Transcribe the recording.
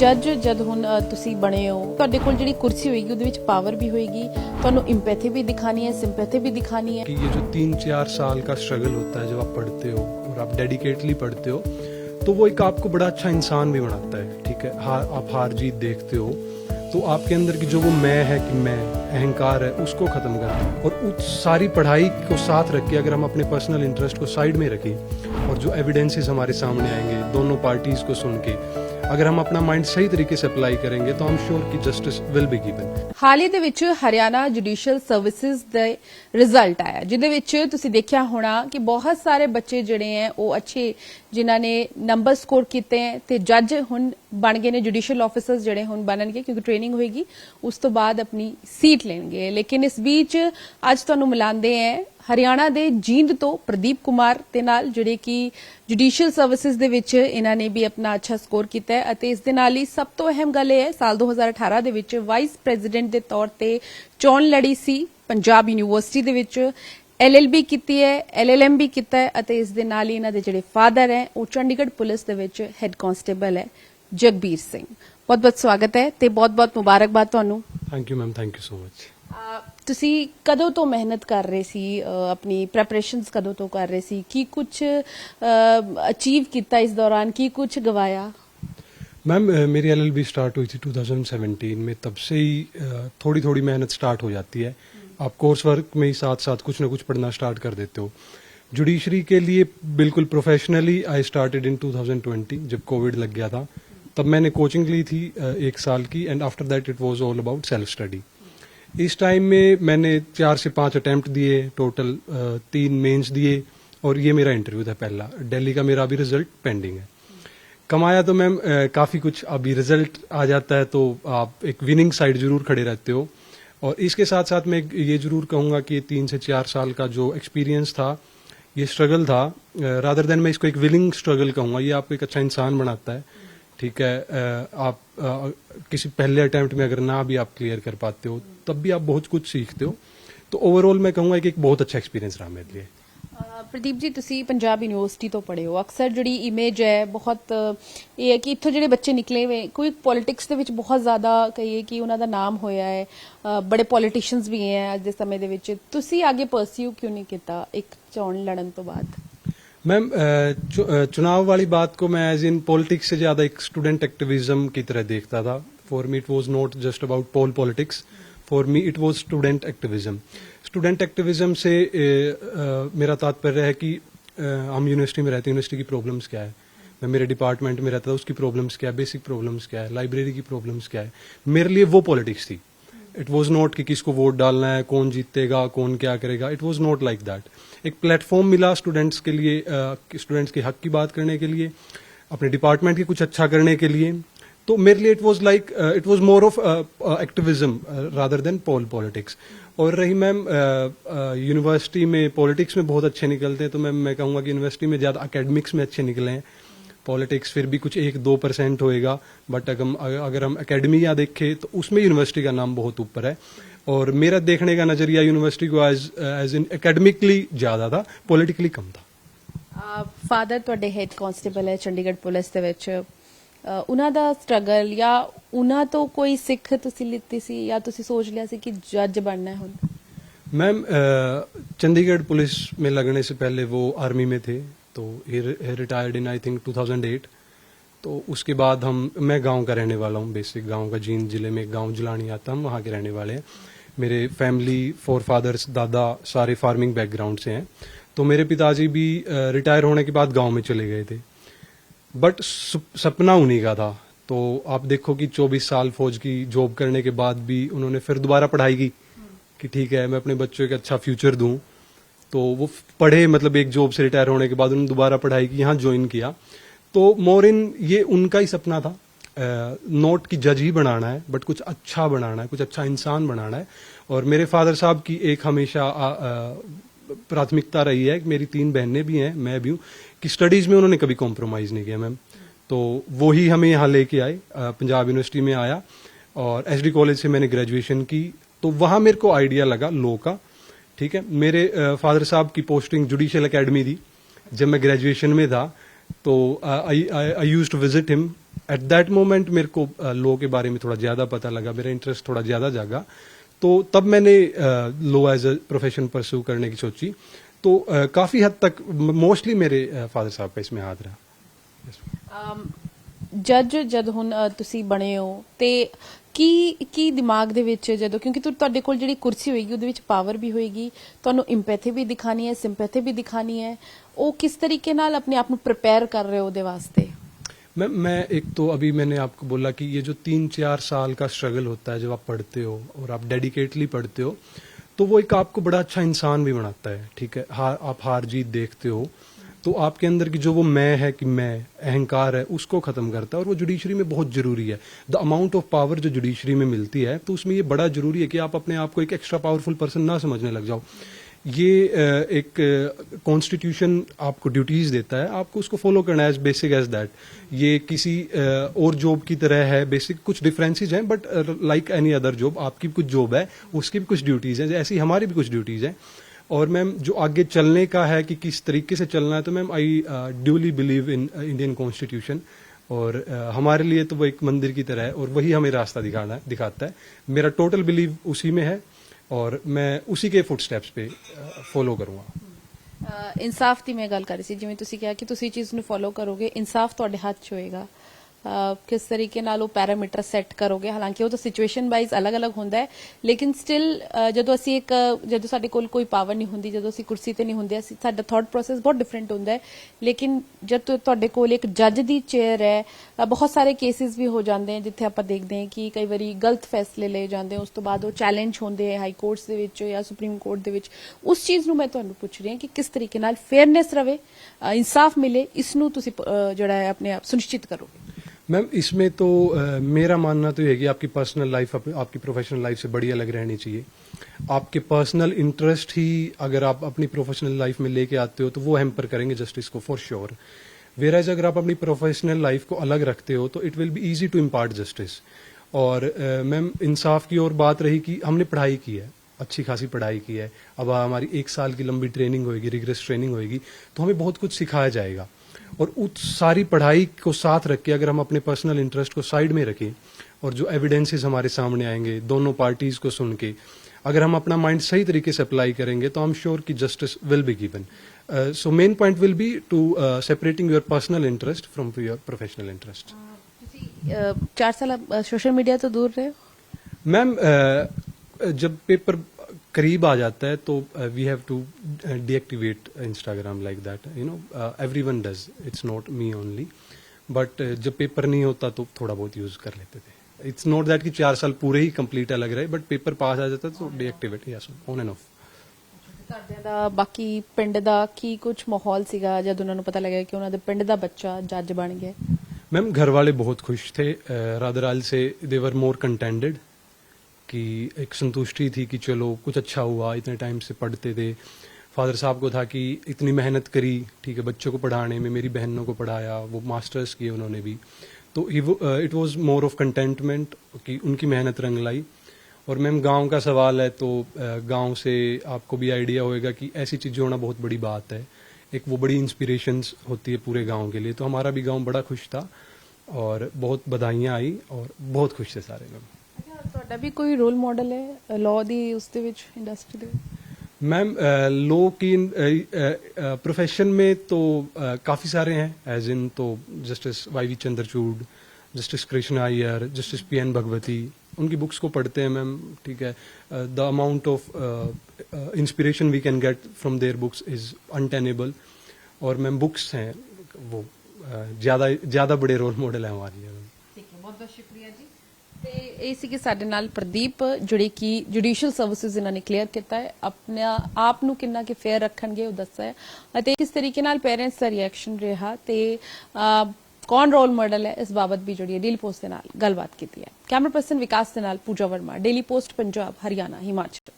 जज जद हुण तुसी बने हो तुहाडे कोल जिहड़ी कुर्सी होएगी उहदे विच पावर भी होएगी, तुहानू एम्पैथी भी दिखानी है, सिंपैथी भी दिखानी है। कि ये जो 3-4 साल का स्ट्रगल होता है जब आप पढ़ते हो और आप डेडिकेटली पढ़ते हो तो वो एक आपको बड़ा अच्छा इंसान भी बनाता है। ठीक है, आप हार जीत देखते हो तो आपके अंदर की जो वो मैं है कि मैं अहंकार है उसको खत्म करता है। और उस सारी पढ़ाई को साथ रख के अगर हम अपने पर्सनल इंटरेस्ट को साइड में रखें और जो एविडेंसेस हमारे सामने आएंगे दोनों पार्टीज को सुन के अगर हम अपना माइंड सही तरीके से अप्लाई करेंगे तो आई एम श्योर कि justice will be given. Hall he they which Haryana judicial services they result आया जिहदे विच तुसीं देखिया होना कि बहुत सारे बच्चे जिहड़े हैं वो अच्छे जिन्हां ने नंबर स्कोर कीते हैं ते जज हुण बन गए ने, जुडिशियल ऑफिसर्स जिहड़े हुण बनणगे क्योंकि ट्रेनिंग होएगी उस तो बाद अपनी सीट लेणगे। लेकिन इस बीच अज तुहानूं मिलांदे हैं हरियाणा दे जींद तो प्रदीप कुमार दे नाल जिहड़े कि जुडिशियल सर्विसेज दे विच इन्हां ने भी अपना अच्छा स्कोर कीता है अते इस दे नाल ही सब तो अहम गल है साल 2018 दे विच वाइस प्रेजिडेंट दे तौर ते चोण लड़ी सी पंजाब यूनीवर्सिटी दे विच, LLB कीती है, LLM भी कीता है अते इस दे नाल ही इन्हां दे जिहड़े फादर है वो Chandigarh police they which head constable है जगबीर सिंह। बहुत बहुत स्वागत है ते बहुत बहुत मुबारकबाद तुहानूं। Thank you ma'am, thank you so much. ਤੁਸੀਂ ਕਦੋਂ ਤੋਂ ਮਿਹਨਤ ਕਰ ਰਹੇ ਸੀ, ਆਪਣੀ ਪ੍ਰੈਪਰੇਸ਼ਨਸ ਕਦੋਂ ਤੋਂ ਕਰ ਰਹੇ ਸੀ, ਕੀ ਕੁਝ ਅਚੀਵ ਕੀਤਾ इस दौरान, की कुछ गवाया? मैम मेरी LLB स्टार्ट हुई थी 2017 में, तब से ही थोड़ी थोड़ी मेहनत स्टार्ट हो जाती है। आप कोर्स वर्क में ही साथ साथ कुछ ना कुछ पढ़ना स्टार्ट कर देते हो। जुडिशरी के लिए बिल्कुल प्रोफेशनली आई स्टार्टेड इन 2020 जब कोविड लग गया था, तब मैंने कोचिंग ली थी 1 साल की and after that it was all about self study. इस टाइम में मैंने 4 से 5 अटेम्प्ट दिए, टोटल 3 मेंस दिए और ये मेरा इंटरव्यू था पहला। दिल्ली का मेरा अभी रिजल्ट पेंडिंग है। कमाया तो मैम काफ़ी कुछ, अभी रिजल्ट आ जाता है तो आप एक विनिंग साइड जरूर खड़े रहते हो। और इसके साथ साथ मैं ये जरूर कहूँगा कि 3 से 4 साल का जो एक्सपीरियंस था, ये स्ट्रगल था, रादर देन मैं इसको एक विलिंग स्ट्रगल कहूँगा। ये आपको एक अच्छा इंसान बनाता है। ठीक है, आप किसी पहले अटेम्प्ट में अगर ना भी आप क्लियर कर पाते हो तब भी आप बहुत कुछ सीखते हो। तो ओवरऑल मैं कहूँगा कि एक बहुत अच्छा एक्सपीरियंस रहा मेरे लिए। प्रदीप जी तुसी पंजाब यूनिवर्सिटी तो पढ़े हो, अक्सर जिहड़ी इमेज है बहुत ये है कि इत्थों जिहड़े बच्चे निकले हुए कोई पॉलिटिक्स दे विच बहुत ज़्यादा कहिए कि उन्हां दा नाम होया है, बड़े पॉलिटिशियंस भी हैं अज दे समय दे विच, तुसी आगे परस्यू क्यों नहीं किया एक चोण लड़न तो बाद? मैम चुनाव वाली बात को मैं एज इन पॉलिटिक्स से ज़्यादा एक स्टूडेंट एक्टिविज्म की तरह देखता था। For me it was not just about pole politics, for me it was student activism. Student activism से मेरा तात्पर्य है कि हम यूनिवर्सिटी में रहते हैं, यूनिवर्सिटी की प्रॉब्लम्स क्या है, मैं मेरे डिपार्टमेंट में रहता था उसकी प्रॉब्लम्स क्या है, बेसिक प्रॉब्लम्स क्या है, लाइब्रेरी की प्रॉब्लम्स क्या है, मेरे लिए वो पॉलिटिक्स थी। इट वॉज नॉट कि किसको वोट डालना है, कौन जीतेगा, कौन क्या करेगा, it was not like that. एक प्लेटफॉर्म मिला स्टूडेंट्स के लिए, स्टूडेंट्स के हक की बात करने के लिए, अपने डिपार्टमेंट के कुछ अच्छा करने के लिए। तो मेरे लिए it was more of activism rather than pole politics. और रही मैम यूनिवर्सिटी में पॉलिटिक्स में बहुत अच्छे निकलते हैं, तो मैं कहूँगा कि यूनिवर्सिटी में ज़्यादा अकेडमिक्स में अच्छे निकले हैं। पॉलिटिक्स फिर भी कुछ 1-2% होएगा, बट अगर हम एकेडमिया देखें तो उसमें यूनिवर्सिटी का नाम बहुत ऊपर है। और मेरा देखने का नज़रिया यूनिवर्सिटी को एज इन एकेडमिकली ज़्यादा था, पॉलिटिकली कम था। फादर तुहाडे हेड कांस्टेबल है चंडीगढ़ पुलिस दे विच, उन्हां दा स्ट्रगल या उन्हां तो कोई सिख तुसी लित्ती सी या तुसी सोच लिया सी कि जज बनना है हुण? मैम चंडीगढ़ पुलिस में लगने से पहले वो आर्मी में थे, तो रिटायर्ड इन आई थिंक 2008। तो उसके बाद मैं गांव का रहने वाला हूँ, बेसिक गांव का, जींद जिले में गांव जुलानी आता, हम वहाँ के रहने वाले हैं। मेरे फैमिली 4 फादर्स, दादा सारे फार्मिंग बैकग्राउंड से हैं। तो मेरे पिताजी भी रिटायर होने के बाद गांव में चले गए थे, बट सपना उन्हीं का था। तो आप देखो कि 24 साल फौज की जॉब करने के बाद भी उन्होंने फिर दोबारा पढ़ाई की कि ठीक है मैं अपने बच्चों को अच्छा फ्यूचर दूं। तो वो पढ़े, मतलब एक जॉब से रिटायर होने के बाद उन्होंने दोबारा पढ़ाई की, यहाँ ज्वाइन किया। तो मोर इन ये उनका ही सपना था, नोट की जज ही बनाना है, बट कुछ अच्छा बनाना है, कुछ अच्छा इंसान बनाना है। और मेरे फादर साहब की एक हमेशा प्राथमिकता रही है कि मेरी 3 बहनें भी हैं, मैं भी हूँ, कि स्टडीज में उन्होंने कभी कॉम्प्रोमाइज नहीं किया मैम। तो वो ही हमें यहाँ लेके आए, पंजाब यूनिवर्सिटी में आया और SD कॉलेज से मैंने ग्रेजुएशन की। तो वहाँ मेरे को आइडिया लगा लॉ का। ठीक है, मेरे फादर साहब की पोस्टिंग जुडिशियल एकेडमी थी जब मैं ग्रेजुएशन में था। तो I used to visit him at that moment. मेरे को लॉ के बारे में थोड़ा ज़्यादा पता लगा, मेरा इंटरेस्ट थोड़ा ज़्यादा जागा, तो तब मैंने law as a profession pursue करने की सोची। तो काफ़ी हद तक मोस्टली मेरे फादर साहब का इसमें हाथ रहा। ਜੱਜ ਜਦ ਹੁਣ ਤੁਸੀਂ ਬਣੇ ਹੋ ਤੇ ਕੀ ਦਿਮਾਗ ਦੇ ਵਿੱਚ ਜਦੋਂ, ਕਿਉਂਕਿ ਤੁਹਾਡੇ ਕੋਲ ਜਿਹੜੀ ਕੁਰਸੀ ਹੋਏਗੀ ਉਹਦੇ ਵਿੱਚ ਪਾਵਰ ਵੀ ਹੋਏਗੀ, ਤੁਹਾਨੂੰ ਇੰਪੈਥੀ ਵੀ ਦਿਖਾਣੀ ਹੈ, ਸਿੰਪੈਥੀ ਵੀ ਦਿਖਾਣੀ ਹੈ, ਉਹ ਕਿਸ ਤਰੀਕੇ ਨਾਲ ਆਪਣੇ ਆਪ ਨੂੰ ਪ੍ਰਿਪੇਅਰ ਕਰ ਰਹੇ ਹੋ ਉਹਦੇ ਵਾਸਤੇ? मैं एक तो अभी मैंने आपको बोला कि ये जो 3-4 साल का स्ट्रगल होता है जब आप पढ़ते हो और आप डेडिकेटली पढ़ते हो, तो वो एक आपको बड़ा अच्छा इंसान भी बनाता है। ठीक है, आप हार जीत देखते हो तो आपके अंदर की जो वो मैं है कि मैं अहंकार है उसको खत्म करता है, और वो जुडिशरी में बहुत जरूरी है। द अमाउंट ऑफ पावर जो जुडिशरी में मिलती है, तो उसमें ये बड़ा जरूरी है कि आप अपने आप को एक एक्स्ट्रा पावरफुल पर्सन ना समझने लग जाओ। ये एक कॉन्स्टिट्यूशन आपको ड्यूटीज देता है, आपको उसको फॉलो करना है, एज बेसिक एज दैट। ये किसी और जॉब की तरह है, बेसिक कुछ डिफरेंसेस हैं, but like any other job, आपकी भी कुछ जॉब है, उसकी भी कुछ ड्यूटीज हैं, ऐसी हमारी भी कुछ ड्यूटीज हैं। और मैम जो आगे चलने का है कि किस तरीके से चलना है, तो ma'am I duly believe in Indian constitution, और हमारे लिए तो वो एक मंदिर की तरह है और वही हमें रास्ता दिखाता है। मेरा टोटल बिलीव उसी में है और मैं उसी के फुटस्टेप्स पे फॉलो करूँगा। ਇਨਸਾਫ ਦੀ ਮੈਂ ਗੱਲ ਕਰ ਰਹੀ ਸੀ, ਜਿਵੇਂ ਤੁਸੀਂ ਕਿਹਾ ਕਿ ਤੁਸੀਂ ਚੀਜ਼ ਨੂੰ ਫੋਲੋ ਕਰੋਗੇ, ਇਨਸਾਫ ਤੁਹਾਡੇ ਹੱਥ 'ਚ ਹੋਏਗਾ, ਕਿਸ ਤਰੀਕੇ ਨਾਲ ਉਹ ਪੈਰਾਮੀਟਰ ਸੈੱਟ ਕਰੋਗੇ। ਹਾਲਾਂਕਿ ਉਹ ਤਾਂ ਸਿਚੁਏਸ਼ਨ ਵਾਈਜ਼ ਅਲੱਗ-ਅਲੱਗ ਹੁੰਦਾ ਹੈ, ਲੇਕਿਨ ਸਟਿਲ ਜਦੋਂ ਜਦੋਂ ਸਾਡੇ ਕੋਲ ਕੋਈ ਪਾਵਰ ਨਹੀਂ ਹੁੰਦੀ, ਜਦੋਂ ਅਸੀਂ ਕੁਰਸੀ ਤੇ ਨਹੀਂ ਹੁੰਦੇ, ਸਾਡਾ ਥਾਟ ਪ੍ਰੋਸੈਸ ਬਹੁਤ ਡਿਫਰੈਂਟ ਹੁੰਦਾ ਹੈ। ਲੇਕਿਨ ਜਦ ਤੁਹਾਡੇ ਕੋਲ ਇੱਕ ਜੱਜ ਦੀ ਚੇਅਰ ਹੈ, ਬਹੁਤ ਸਾਰੇ ਕੇਸਿਸ ਵੀ ਹੋ ਜਾਂਦੇ ਹਨ ਜਿੱਥੇ ਆਪਾਂ ਦੇਖਦੇ ਹਾਂ ਕਿ ਕਈ ਵਾਰੀ ਗਲਤ ਫੈਸਲੇ ਲਏ ਜਾਂਦੇ, ਉਸ ਤੋਂ ਬਾਅਦ ਉਹ ਚੈਲੰਜ ਹੁੰਦੇ ਹਾਈ ਕੋਰਟਸ ਦੇ ਵਿੱਚ ਜਾਂ ਸੁਪਰੀਮ ਕੋਰਟ ਦੇ ਵਿੱਚ। ਉਸ ਚੀਜ਼ ਨੂੰ ਮੈਂ ਤੁਹਾਨੂੰ ਪੁੱਛ ਰਹੀ ਹਾਂ ਕਿ ਕਿਸ ਤਰੀਕੇ ਨਾਲ ਫੇਅਰਨੈਸ ਰਵੇ, ਇਨਸਾਫ ਮਿਲੇ, ਇਸ ਨੂੰ ਤੁਸੀਂ ਜਿਹੜਾ ਹੈ ਆਪਣੇ ਆਪ ਸੁਨਿਸ਼ਚਿਤ ਕਰੋਗੇ? मैम इसमें तो मेरा मानना तो ये है कि आपकी पर्सनल लाइफ आपकी प्रोफेशनल लाइफ से बड़ी अलग रहनी चाहिए। आपके पर्सनल इंटरेस्ट ही अगर आप अपनी प्रोफेशनल लाइफ में लेके आते हो तो वो हैम्पर करेंगे जस्टिस को फॉर श्योर। वेराज अगर आप अपनी प्रोफेशनल लाइफ को अलग रखते हो तो it will be easy to impart justice. और मैम इंसाफ की और बात रही कि हमने पढ़ाई की है, अच्छी खासी पढ़ाई की है, अब हमारी 1 साल की लंबी ट्रेनिंग होगी, रिग्रेस ट्रेनिंग होगी, तो हमें बहुत कुछ सिखाया जाएगा। और उस सारी पढ़ाई को साथ रख के अगर हम अपने पर्सनल इंटरेस्ट को साइड में रखें और जो एविडेंसेस हमारे सामने आएंगे दोनों पार्टीज को सुन के, अगर हम अपना माइंड सही तरीके से अप्लाई करेंगे तो आई एम श्योर कि justice will be given. So main point will be to separating your personal interest from your professional interest. 4 साल सोशल मीडिया तो दूर रहे? मैम जब पेपर करीब आ जाता है तो we have to deactivate Instagram like that, you know, everyone does, it's not me only. But जब पेपर नहीं होता तो थोड़ा बहुत यूज कर लेते थे। इट्स नॉट दैट कि 4 साल पूरे ही कंप्लीट अलग रहे, बट पेपर पास आ जाता तो deactivate, yes, on end of. ਘਰਦਿਆਂ ਦਾ, ਬਾਕੀ ਪਿੰਡ ਦਾ ਕੀ ਕੁਝ ਮਾਹੌਲ ਸੀਗਾ ਜਦ ਉਹਨਾਂ ਨੂੰ ਪਤਾ ਲੱਗਿਆ ਕਿ ਉਹਨਾਂ ਦੇ ਪਿੰਡ ਦਾ ਬੱਚਾ ਜੱਜ ਬਣ ਗਿਆ? मैम घर वाले बहुत खुश थे, रादराल से दे वर मोर कंटेंटेड, कि एक संतुष्टि थी कि चलो कुछ अच्छा हुआ, इतने टाइम से पढ़ते थे। फादर साहब को था कि इतनी मेहनत करी, ठीक है, बच्चों को पढ़ाने में, मेरी बहनों को पढ़ाया, वो मास्टर्स किए उन्होंने भी, तो it was more of contentment कि उनकी मेहनत रंग लाई। और मैम गांव का सवाल है तो गांव से आपको भी आइडिया होएगा कि ऐसी चीज़ें होना बहुत बड़ी बात है, एक वो बड़ी इंस्पिरेशंस होती है पूरे गांव के लिए। तो हमारा भी गांव बड़ा खुश था और बहुत बधाइयाँ आई और बहुत खुश थे सारे लोग। ਤੁਹਾਡਾ ਵੀ ਕੋਈ ਰੋਲ ਮਾਡਲ ਹੈ ਲਾਅ ਦੀ ਉਸ ਦੇ ਵਿੱਚ, ਇੰਡਸਟਰੀ ਦੇ? मैम लॉ की प्रोफेशन में तो काफ़ी सारे हैं, एज इन तो justice Y Chandrachud, justice Krishna Iyer, justice PN Bhagwati, उनकी बुक्स को पढ़ते हैं मैम, ठीक है। The amount of inspiration we can get from their books is untenable. और मैम बुक्स हैं वो ज़्यादा बड़े रोल मॉडल हैं हमारे लिए। ਠੀਕ ਹੈ, ਬਹੁਤ ਬਹੁਤ ਸ਼ੁਕਰੀਆ ਜੀ। ਤੇ ਇਹ ਸੀ ਕਿ ਸਾਡੇ ਨਾਲ ਪ੍ਰਦੀਪ, ਜਿਹੜੇ ਕਿ ਜੁਡੀਸ਼ੀਅਲ ਸਰਵਿਸਿਜ਼ ਇਹਨਾਂ ਨੇ ਕਲੀਅਰ ਕੀਤਾ ਹੈ, ਆਪਣੇ ਆਪ ਨੂੰ ਕਿੰਨਾ ਕਿ ਫੇਅਰ ਰੱਖਣਗੇ ਉਹ ਦੱਸਿਆ ਹੈ, ਅਤੇ ਕਿਸ ਤਰੀਕੇ ਨਾਲ ਪੇਰੈਂਟਸ ਦਾ ਰਿਐਕਸ਼ਨ ਰਿਹਾ ਤੇ ਕੌਣ ਰੋਲ ਮਾਡਲ ਹੈ, ਇਸ ਬਾਬਤ ਵੀ ਜਿਹੜੀ ਡੇਲੀ ਪੋਸਟ ਦੇ ਨਾਲ ਗੱਲਬਾਤ ਕੀਤੀ ਹੈ। ਕੈਮਰਾ ਪਰਸਨ ਵਿਕਾਸ ਦੇ ਨਾਲ ਪੂਜਾ ਵਰਮਾ, ਡੇਲੀ ਪੋਸਟ ਪੰਜਾਬ, ਹਰਿਆਣਾ, ਹਿਮਾਚਲ।